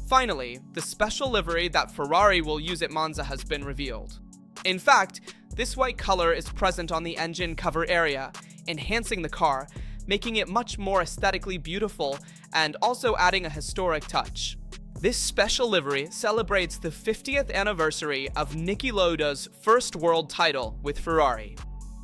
Finally, the special livery that Ferrari will use at Monza has been revealed. In fact, this white color is present on the engine cover area, enhancing the car, making it much more aesthetically beautiful and also adding a historic touch. This special livery celebrates the 50th anniversary of Niki Lauda's first world title with Ferrari.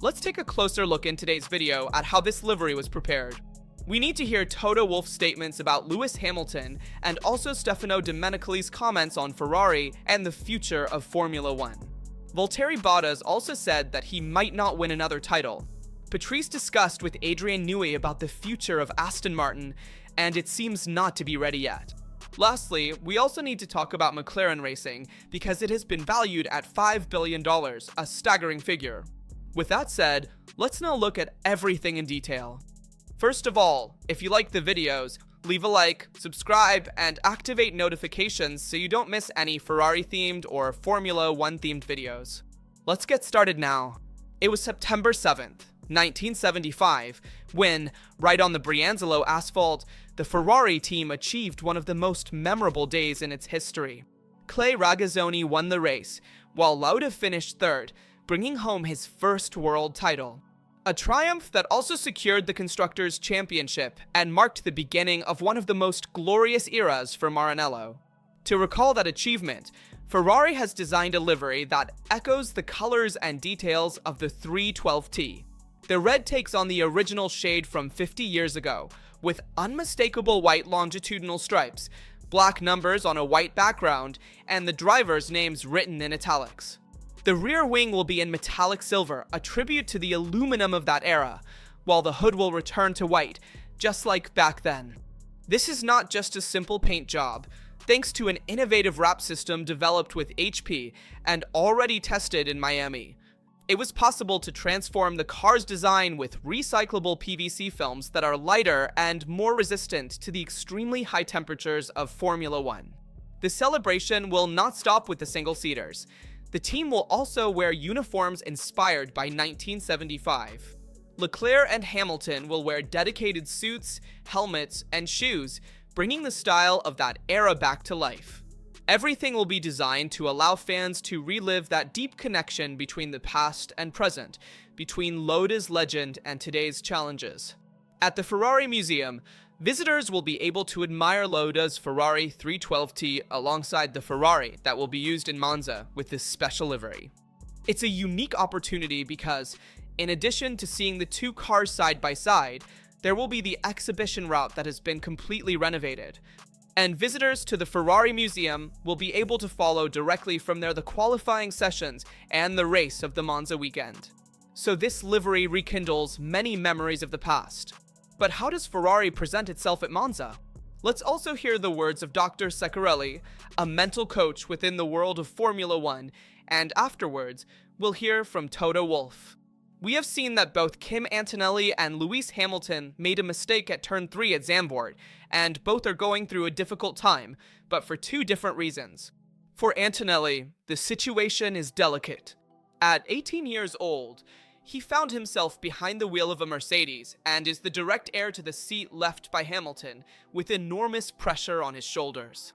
Let's take a closer look in today's video at how this livery was prepared. We need to hear Toto Wolff's statements about Lewis Hamilton and also Stefano Domenicali's comments on Ferrari and the future of Formula One. Valtteri Bottas also said that he might not win another title. Patrese discussed with Adrian Newey about the future of Aston Martin, and it seems not to be ready yet. Lastly, we also need to talk about McLaren racing because it has been valued at $5 billion, a staggering figure. With that said, let's now look at everything in detail. First of all, if you like the videos, leave a like, subscribe, and activate notifications so you don't miss any Ferrari-themed or Formula One-themed videos. Let's get started now. It was September 7th, 1975, when, right on the Brianzolo asphalt, the Ferrari team achieved one of the most memorable days in its history. Clay Regazzoni won the race, while Lauda finished third, bringing home his first world title. A triumph that also secured the Constructors' Championship and marked the beginning of one of the most glorious eras for Maranello. To recall that achievement, Ferrari has designed a livery that echoes the colors and details of the 312T. The red takes on the original shade from 50 years ago, with unmistakable white longitudinal stripes, black numbers on a white background, and the drivers' names written in italics. The rear wing will be in metallic silver, a tribute to the aluminum of that era, while the hood will return to white, just like back then. This is not just a simple paint job. Thanks to an innovative wrap system developed with HP and already tested in Miami, it was possible to transform the car's design with recyclable PVC films that are lighter and more resistant to the extremely high temperatures of Formula One. The celebration will not stop with the single-seaters. The team will also wear uniforms inspired by 1975. Leclerc and Hamilton will wear dedicated suits, helmets, and shoes, bringing the style of that era back to life. Everything will be designed to allow fans to relive that deep connection between the past and present, between Lauda's legend and today's challenges. At the Ferrari Museum, visitors will be able to admire Lauda's Ferrari 312T alongside the Ferrari that will be used in Monza with this special livery. It's a unique opportunity because, in addition to seeing the two cars side by side, there will be the exhibition route that has been completely renovated, and visitors to the Ferrari Museum will be able to follow directly from there the qualifying sessions and the race of the Monza weekend. So this livery rekindles many memories of the past. But how does Ferrari present itself at Monza? Let's also hear the words of Dr. Ceccarelli, a mental coach within the world of Formula One, and afterwards, we'll hear from Toto Wolff. We have seen that both Kim Antonelli and Lewis Hamilton made a mistake at turn 3 at Zandvoort, and both are going through a difficult time, but for two different reasons. For Antonelli, the situation is delicate. At 18 years old, he found himself behind the wheel of a Mercedes and is the direct heir to the seat left by Hamilton, with enormous pressure on his shoulders.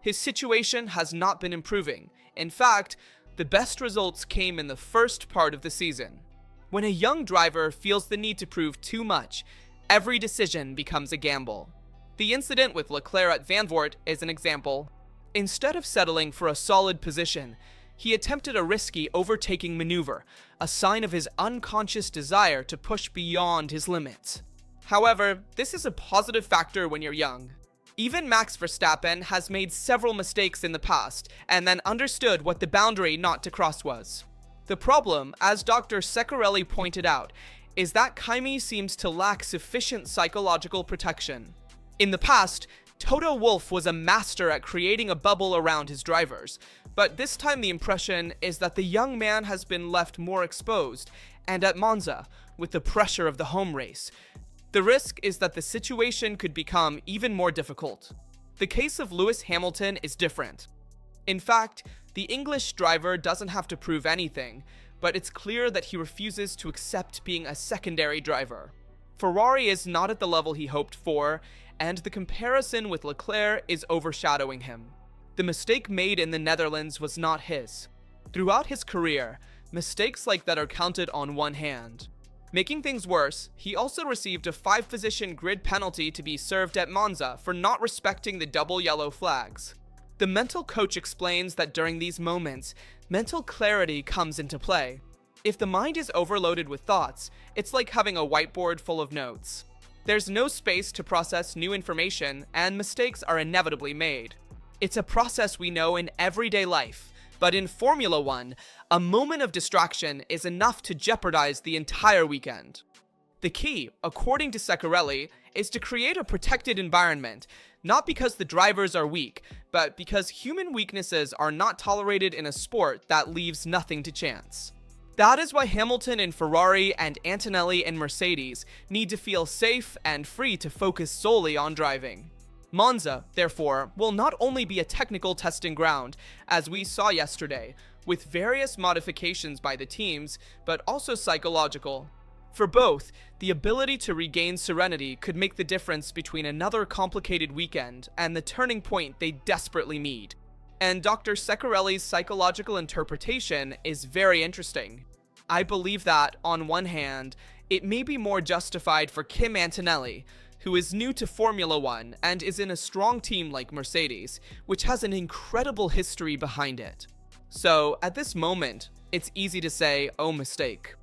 His situation has not been improving. In fact, the best results came in the first part of the season. When a young driver feels the need to prove too much, every decision becomes a gamble. The incident with Leclerc at Zandvoort is an example. Instead of settling for a solid position, he attempted a risky overtaking maneuver, a sign of his unconscious desire to push beyond his limits. However, this is a positive factor when you're young. Even Max Verstappen has made several mistakes in the past and then understood what the boundary not to cross was. The problem, as Dr. Ceccarelli pointed out, is that Kimi seems to lack sufficient psychological protection. In the past, Toto Wolff was a master at creating a bubble around his drivers, but this time the impression is that the young man has been left more exposed, and at Monza, with the pressure of the home race, the risk is that the situation could become even more difficult. The case of Lewis Hamilton is different. In fact, the English driver doesn't have to prove anything, but it's clear that he refuses to accept being a secondary driver. Ferrari is not at the level he hoped for, and the comparison with Leclerc is overshadowing him. The mistake made in the Netherlands was not his. Throughout his career, mistakes like that are counted on one hand. Making things worse, he also received a 5-position grid penalty to be served at Monza for not respecting the double yellow flags. The mental coach explains that during these moments, mental clarity comes into play. If the mind is overloaded with thoughts, it's like having a whiteboard full of notes. There's no space to process new information, and mistakes are inevitably made. It's a process we know in everyday life, but in Formula One, a moment of distraction is enough to jeopardize the entire weekend. The key, according to Seccarelli, is to create a protected environment, not because the drivers are weak, but because human weaknesses are not tolerated in a sport that leaves nothing to chance. That is why Hamilton in Ferrari and Antonelli in Mercedes need to feel safe and free to focus solely on driving. Monza, therefore, will not only be a technical testing ground, as we saw yesterday, with various modifications by the teams, but also psychological. For both, the ability to regain serenity could make the difference between another complicated weekend and the turning point they desperately need. And Dr. Seccarelli's psychological interpretation is very interesting. I believe that, on one hand, it may be more justified for Kim Antonelli, who is new to Formula One and is in a strong team like Mercedes, which has an incredible history behind it. So, at this moment, it's easy to say, oh, mistake.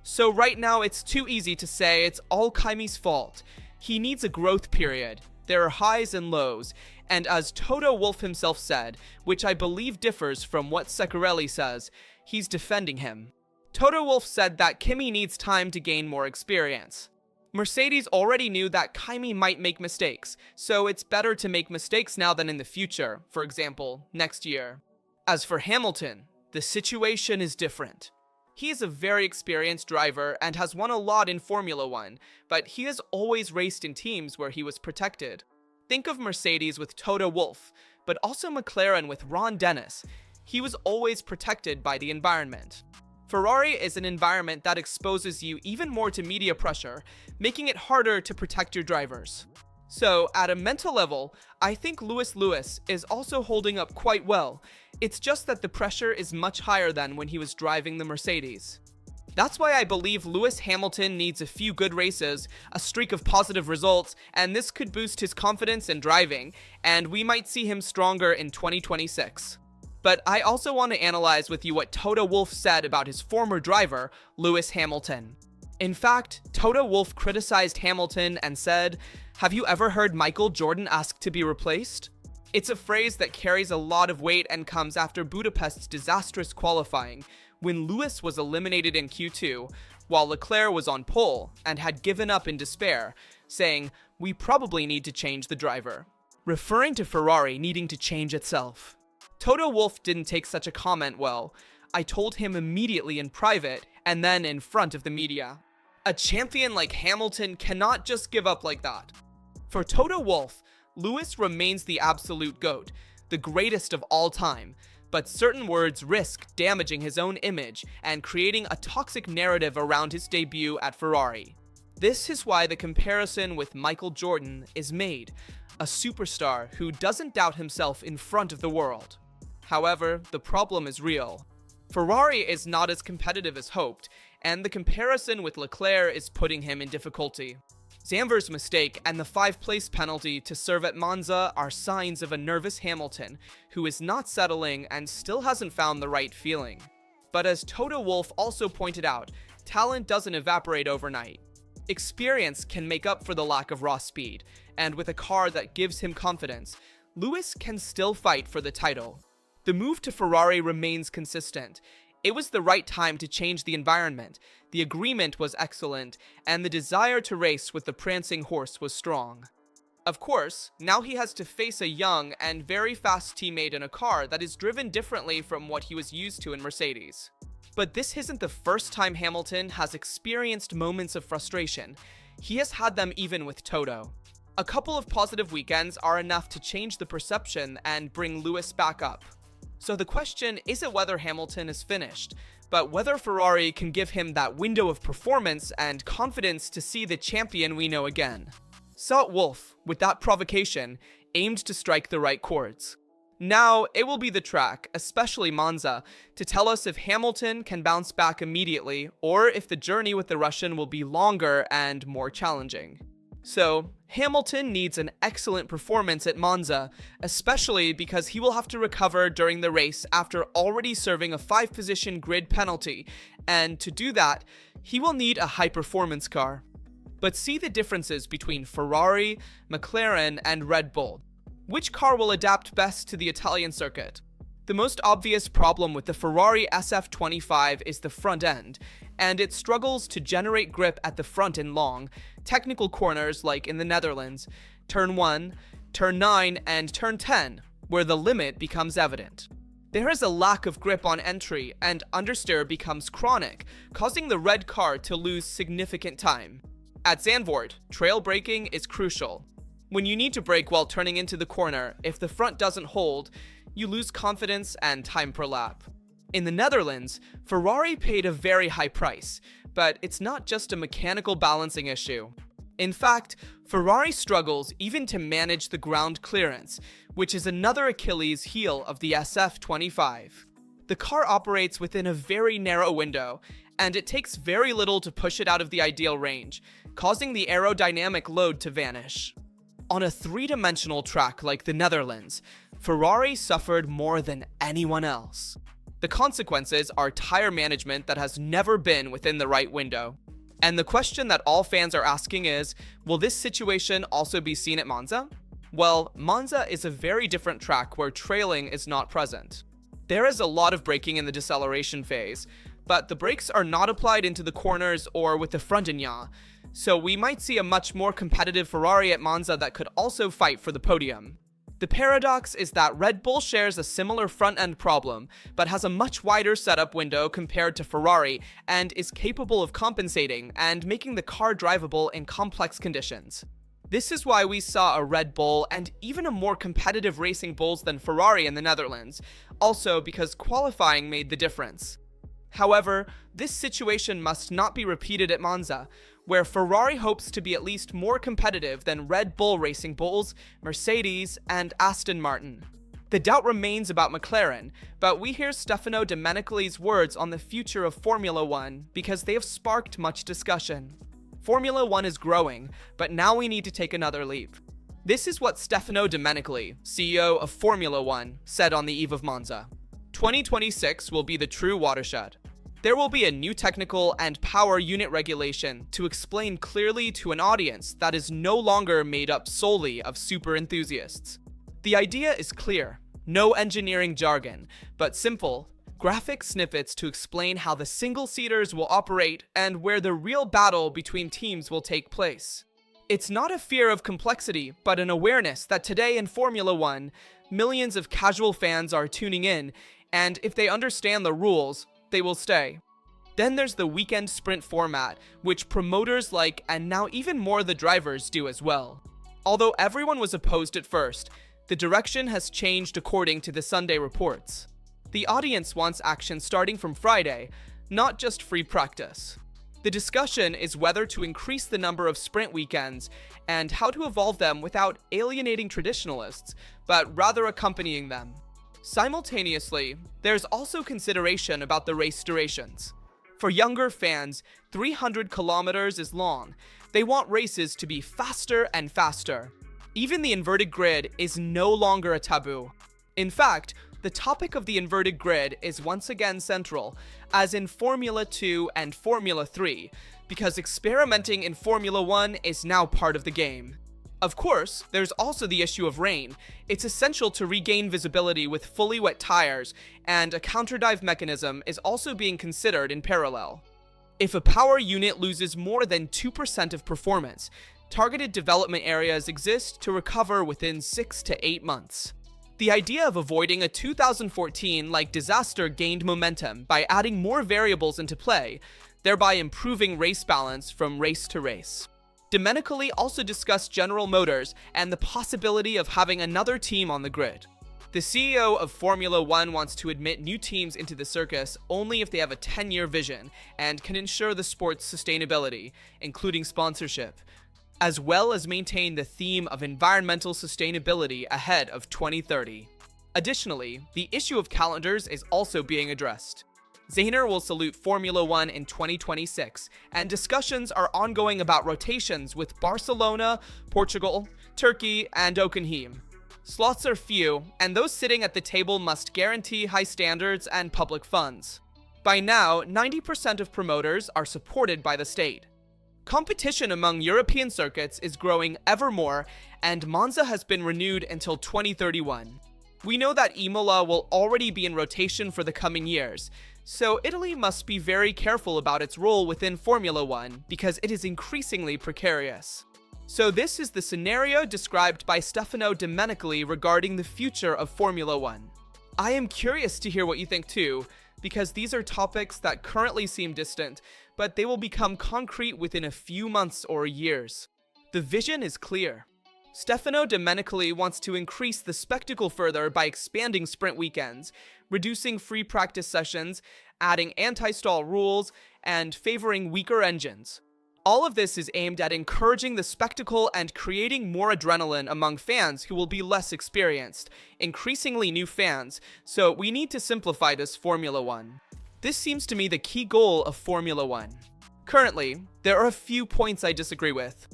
So right now, it's too easy to say it's all Kimi's fault. He needs a growth period. There are highs and lows, and as Toto Wolff himself said, which I believe differs from what Seccarelli says, he's defending him. Toto Wolff said that Kimi needs time to gain more experience. Mercedes already knew that Kimi might make mistakes, so it's better to make mistakes now than in the future, for example, next year. As for Hamilton, the situation is different. He is a very experienced driver and has won a lot in Formula One, but he has always raced in teams where he was protected. Think of Mercedes with Toto Wolff, but also McLaren with Ron Dennis. He was always protected by the environment. Ferrari is an environment that exposes you even more to media pressure, making it harder to protect your drivers. So, at a mental level, I think Lewis is also holding up quite well. It's just that the pressure is much higher than when he was driving the Mercedes. That's why I believe Lewis Hamilton needs a few good races, a streak of positive results, and this could boost his confidence in driving, and we might see him stronger in 2026. But I also want to analyze with you what Toto Wolff said about his former driver, Lewis Hamilton. In fact, Toto Wolff criticized Hamilton and said, "Have you ever heard Michael Jordan ask to be replaced?" It's a phrase that carries a lot of weight and comes after Budapest's disastrous qualifying, when Lewis was eliminated in Q2, while Leclerc was on pole and had given up in despair, saying, "We probably need to change the driver," referring to Ferrari needing to change itself. Toto Wolff didn't take such a comment well. I told him immediately in private and then in front of the media. A champion like Hamilton cannot just give up like that. For Toto Wolff, Lewis remains the absolute GOAT, the greatest of all time, but certain words risk damaging his own image and creating a toxic narrative around his debut at Ferrari. This is why the comparison with Michael Jordan is made, a superstar who doesn't doubt himself in front of the world. However, the problem is real. Ferrari is not as competitive as hoped, and the comparison with Leclerc is putting him in difficulty. Zamvir's mistake and the 5-place penalty to serve at Monza are signs of a nervous Hamilton who is not settling and still hasn't found the right feeling. But as Toto Wolff also pointed out, talent doesn't evaporate overnight. Experience can make up for the lack of raw speed, and with a car that gives him confidence, Lewis can still fight for the title. The move to Ferrari remains consistent. It was the right time to change the environment, the agreement was excellent, and the desire to race with the prancing horse was strong. Of course, now he has to face a young and very fast teammate in a car that is driven differently from what he was used to in Mercedes. But this isn't the first time Hamilton has experienced moments of frustration. He has had them even with Toto. A couple of positive weekends are enough to change the perception and bring Lewis back up. So the question isn't whether Hamilton is finished, but whether Ferrari can give him that window of performance and confidence to see the champion we know again. Toto Wolff, with that provocation, aimed to strike the right chords. Now, it will be the track, especially Monza, to tell us if Hamilton can bounce back immediately or if the journey with the Russian will be longer and more challenging. So, Hamilton needs an excellent performance at Monza, especially because he will have to recover during the race after already serving a 5-position grid penalty, and to do that, he will need a high-performance car. But see the differences between Ferrari, McLaren, and Red Bull. Which car will adapt best to the Italian circuit? The most obvious problem with the Ferrari SF25 is the front end, and it struggles to generate grip at the front in long, technical corners like in the Netherlands, Turn 1, Turn 9, and Turn 10, where the limit becomes evident. There is a lack of grip on entry, and understeer becomes chronic, causing the red car to lose significant time. At Zandvoort, trail braking is crucial. When you need to brake while turning into the corner, if the front doesn't hold, you lose confidence and time per lap. In the Netherlands, Ferrari paid a very high price, but it's not just a mechanical balancing issue. In fact, Ferrari struggles even to manage the ground clearance, which is another Achilles heel of the SF25. The car operates within a very narrow window, and it takes very little to push it out of the ideal range, causing the aerodynamic load to vanish. On a three-dimensional track like the Netherlands, Ferrari suffered more than anyone else. The consequences are tire management that has never been within the right window. And the question that all fans are asking is, will this situation also be seen at Monza? Well, Monza is a very different track where trailing is not present. There is a lot of braking in the deceleration phase, but the brakes are not applied into the corners or with the front and yaw. So we might see a much more competitive Ferrari at Monza that could also fight for the podium. The paradox is that Red Bull shares a similar front-end problem, but has a much wider setup window compared to Ferrari and is capable of compensating and making the car drivable in complex conditions. This is why we saw a Red Bull and even a more competitive Racing Bulls than Ferrari in the Netherlands, also because qualifying made the difference. However, this situation must not be repeated at Monza, where Ferrari hopes to be at least more competitive than Red Bull Racing Bulls, Mercedes, and Aston Martin. The doubt remains about McLaren, but we hear Stefano Domenicali's words on the future of Formula One because they have sparked much discussion. Formula One is growing, but now we need to take another leap. This is what Stefano Domenicali, CEO of Formula One, said on the eve of Monza. 2026 will be the true watershed. There will be a new technical and power unit regulation to explain clearly to an audience that is no longer made up solely of super enthusiasts. The idea is clear, no engineering jargon, but simple, graphic snippets to explain how the single-seaters will operate and where the real battle between teams will take place. It's not a fear of complexity, but an awareness that today in Formula One, millions of casual fans are tuning in, and if they understand the rules, they will stay. Then there's the weekend sprint format, which promoters like and now even more the drivers do as well. Although everyone was opposed at first, the direction has changed according to the Sunday reports. The audience wants action starting from Friday, not just free practice. The discussion is whether to increase the number of sprint weekends and how to evolve them without alienating traditionalists, but rather accompanying them. Simultaneously, there's also consideration about the race durations. For younger fans, 300 kilometers is long. They want races to be faster and faster. Even the inverted grid is no longer a taboo. In fact, the topic of the inverted grid is once again central, as in Formula 2 and Formula 3, because experimenting in Formula 1 is now part of the game. Of course, there's also the issue of rain. It's essential to regain visibility with fully wet tires, and a counterdive mechanism is also being considered in parallel. If a power unit loses more than 2% of performance, targeted development areas exist to recover within 6 to 8 months. The idea of avoiding a 2014-like disaster gained momentum by adding more variables into play, thereby improving race balance from race to race. Domenicali also discussed General Motors and the possibility of having another team on the grid. The CEO of Formula One wants to admit new teams into the circus only if they have a 10-year vision and can ensure the sport's sustainability, including sponsorship. as well as maintain the theme of environmental sustainability ahead of 2030. Additionally, the issue of calendars is also being addressed. Zayner will salute Formula One in 2026, and discussions are ongoing about rotations with Barcelona, Portugal, Turkey, and Hockenheim. Slots are few, and those sitting at the table must guarantee high standards and public funds. By now, 90% of promoters are supported by the state. Competition among European circuits is growing ever more, and Monza has been renewed until 2031. We know that Imola will already be in rotation for the coming years, so Italy must be very careful about its role within Formula One because it is increasingly precarious. So this is the scenario described by Stefano Domenicali regarding the future of Formula One. I am curious to hear what you think too, because these are topics that currently seem distant, but they will become concrete within a few months or years. The vision is clear. Stefano Domenicali wants to increase the spectacle further by expanding sprint weekends, reducing free practice sessions, adding anti-stall rules, and favoring weaker engines. All of this is aimed at encouraging the spectacle and creating more adrenaline among fans who will be less experienced, increasingly new fans, so we need to simplify this Formula One. This seems to me the key goal of Formula One. Currently, there are a few points I disagree with.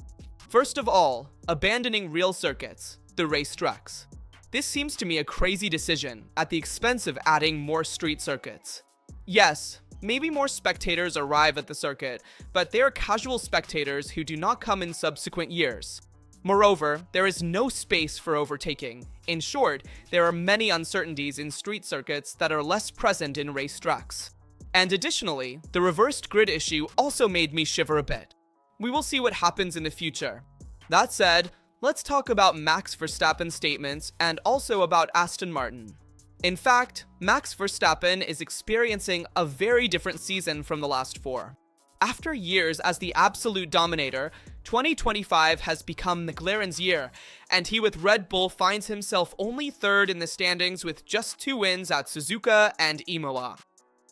First of all, abandoning real circuits, the racetracks. This seems to me a crazy decision at the expense of adding more street circuits. Yes, maybe more spectators arrive at the circuit, but they are casual spectators who do not come in subsequent years. Moreover, there is no space for overtaking. In short, there are many uncertainties in street circuits that are less present in racetracks. And additionally, the reversed grid issue also made me shiver a bit. We will see what happens in the future. That said, let's talk about Max Verstappen's statements and also about Aston Martin. In fact, Max Verstappen is experiencing a very different season from the last four. After years as the absolute dominator, 2025 has become McLaren's year, and he with Red Bull finds himself only third in the standings with just 2 wins at Suzuka and Imola.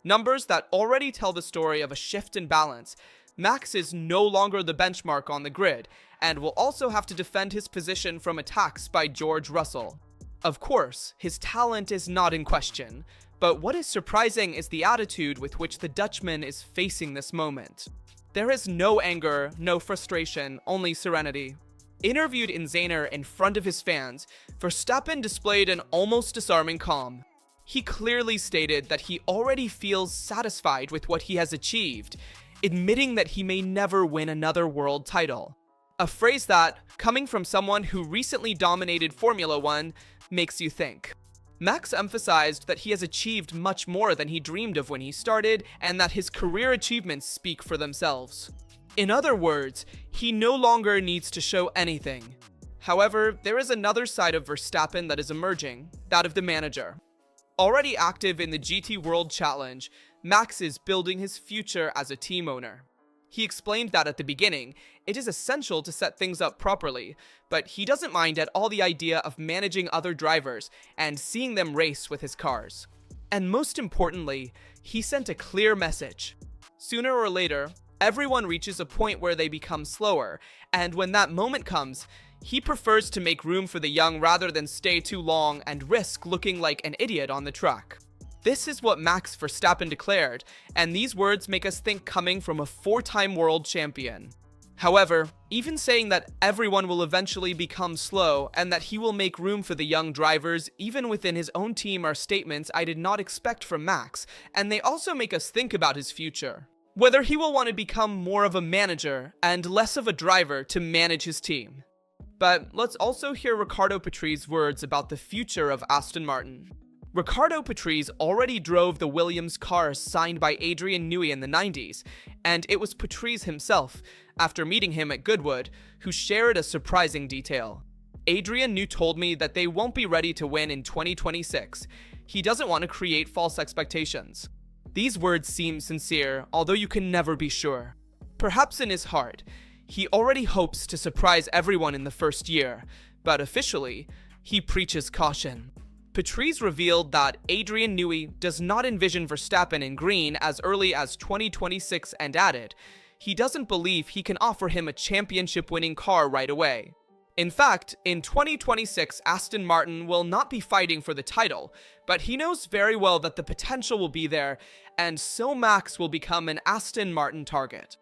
Numbers that already tell the story of a shift in balance. Max is no longer the benchmark on the grid, and will also have to defend his position from attacks by George Russell. Of course, his talent is not in question, but what is surprising is the attitude with which the Dutchman is facing this moment. There is no anger, no frustration, only serenity. Interviewed in Zayner in front of his fans, Verstappen displayed an almost disarming calm. He clearly stated that he already feels satisfied with what he has achieved, admitting that he may never win another world title. A phrase that, coming from someone who recently dominated Formula One, makes you think. Max emphasized that he has achieved much more than he dreamed of when he started, and that his career achievements speak for themselves. In other words, he no longer needs to show anything. However, there is another side of Verstappen that is emerging, that of the manager. Already active in the GT World Challenge, Max is building his future as a team owner. He explained that at the beginning, it is essential to set things up properly, but he doesn't mind at all the idea of managing other drivers and seeing them race with his cars. And most importantly, he sent a clear message. Sooner or later, everyone reaches a point where they become slower, and when that moment comes, he prefers to make room for the young rather than stay too long and risk looking like an idiot on the track. This is what Max Verstappen declared, and these words make us think coming from a 4-time world champion. However, even saying that everyone will eventually become slow and that he will make room for the young drivers even within his own team are statements I did not expect from Max, and they also make us think about his future. Whether he will want to become more of a manager and less of a driver to manage his team. But let's also hear Riccardo Patrese' words about the future of Aston Martin. Riccardo Patrese already drove the Williams cars signed by Adrian Newey in the 90s, and it was Patrese himself, after meeting him at Goodwood, who shared a surprising detail. Adrian Newey told me that they won't be ready to win in 2026. He doesn't want to create false expectations. These words seem sincere, although you can never be sure. Perhaps in his heart, he already hopes to surprise everyone in the first year, but officially, he preaches caution. Patrese revealed that Adrian Newey does not envision Verstappen in green as early as 2026 and added, he doesn't believe he can offer him a championship-winning car right away. In fact, in 2026, Aston Martin will not be fighting for the title, but he knows very well that the potential will be there, and so Max will become an Aston Martin target.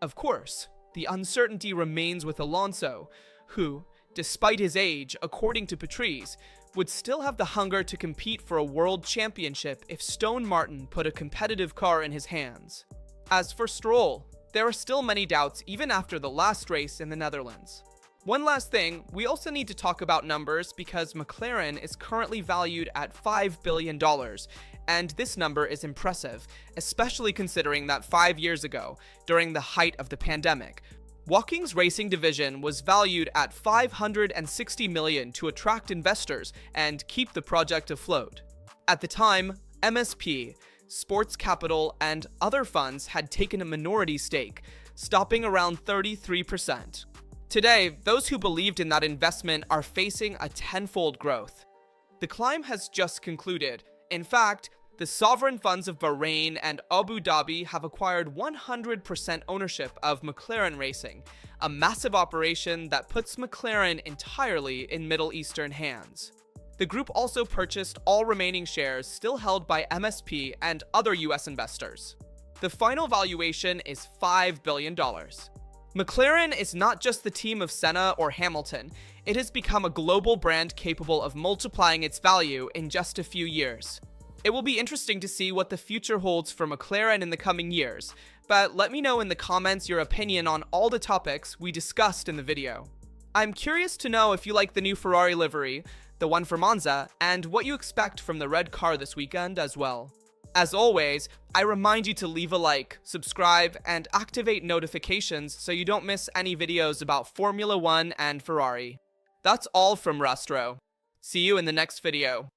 Of course, the uncertainty remains with Alonso, who, despite his age, according to Patrese, would still have the hunger to compete for a world championship if Aston Martin put a competitive car in his hands. As for Stroll, there are still many doubts even after the last race in the Netherlands. One last thing, we also need to talk about numbers because McLaren is currently valued at $5 billion, and this number is impressive, especially considering that 5 years ago, during the height of the pandemic, Wokking's racing division was valued at $560 million to attract investors and keep the project afloat. At the time, MSP, Sports Capital, and other funds had taken a minority stake, stopping around 33%. Today, those who believed in that investment are facing a tenfold growth. The climb has just concluded. In fact, the sovereign funds of Bahrain and Abu Dhabi have acquired 100% ownership of McLaren Racing, a massive operation that puts McLaren entirely in Middle Eastern hands. The group also purchased all remaining shares still held by MSP and other US investors. The final valuation is $5 billion. McLaren is not just the team of Senna or Hamilton, it has become a global brand capable of multiplying its value in just a few years. It will be interesting to see what the future holds for McLaren in the coming years, but let me know in the comments your opinion on all the topics we discussed in the video. I'm curious to know if you like the new Ferrari livery, the one for Monza, and what you expect from the red car this weekend as well. As always, I remind you to leave a like, subscribe, and activate notifications so you don't miss any videos about Formula 1 and Ferrari. That's all from Rastro. See you in the next video.